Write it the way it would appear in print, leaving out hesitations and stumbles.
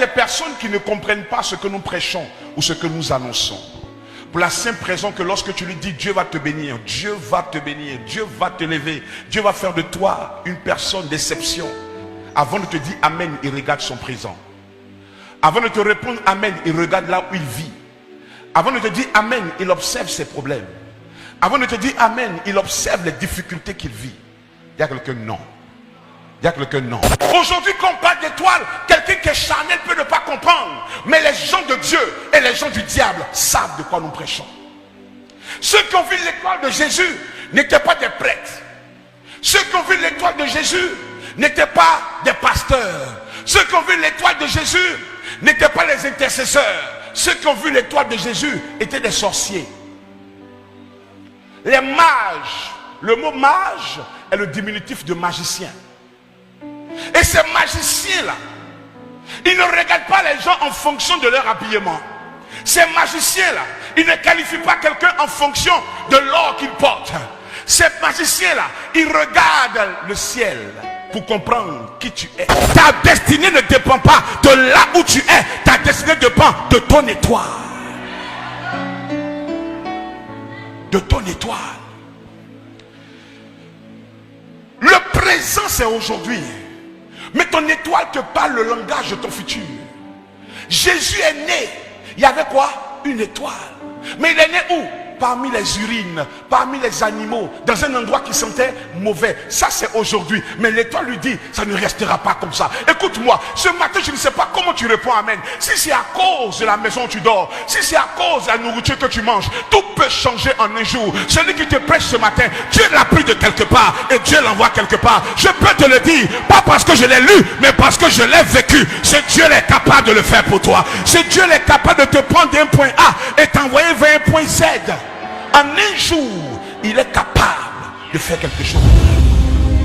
des personnes qui ne comprennent pas ce que nous prêchons ou ce que nous annonçons. Pour la simple raison que lorsque tu lui dis Dieu va te bénir, Dieu va te bénir, Dieu va te lever, Dieu va faire de toi une personne d'exception. Avant de te dire Amen, il regarde son présent. Avant de te répondre Amen, il regarde là où il vit. Avant de te dire Amen, il observe ses problèmes. Avant de te dire Amen, il observe les difficultés qu'il vit. Il y a quelqu'un non. Il y a quelqu'un non. Aujourd'hui, quand on parle d'étoile, quelqu'un qui est charnel peut ne pas comprendre. Mais les gens de Dieu et les gens du diable savent de quoi nous prêchons. Ceux qui ont vu l'étoile de Jésus n'étaient pas des prêtres. Ceux qui ont vu l'étoile de Jésus n'étaient pas des pasteurs. Ceux qui ont vu l'étoile de Jésus n'étaient pas les intercesseurs. Ceux qui ont vu l'étoile de Jésus étaient des sorciers. Les mages, le mot mage est le diminutif de magicien. Et ces magiciens-là, ils ne regardent pas les gens en fonction de leur habillement. Ces magiciens-là, ils ne qualifient pas quelqu'un en fonction de l'or qu'il porte. Ces magiciens-là, ils regardent le ciel pour comprendre qui tu es. Ta destinée ne dépend pas de là où tu es. Ta destinée dépend de ton étoile. De ton étoile. Le présent, c'est aujourd'hui. Mais ton étoile te parle le langage de ton futur. Jésus est né. Il y avait quoi? Une étoile. Mais il est né où? Parmi les urines, parmi les animaux, dans un endroit qui sentait mauvais. Ça c'est aujourd'hui. Mais l'étoile lui dit, ça ne restera pas comme ça. Écoute-moi, ce matin je ne sais pas comment tu réponds amen. Si c'est à cause de la maison où tu dors, si c'est à cause de la nourriture que tu manges, tout peut changer en un jour. Celui qui te prêche ce matin, Dieu l'a pris de quelque part et Dieu l'envoie quelque part. Je peux te le dire, pas parce que je l'ai lu, mais parce que je l'ai vécu. C'est Dieu qui est capable de le faire pour toi. C'est Dieu qui est capable de te prendre d'un point A et t'envoyer vers un point Z. En un jour, il est capable de faire quelque chose.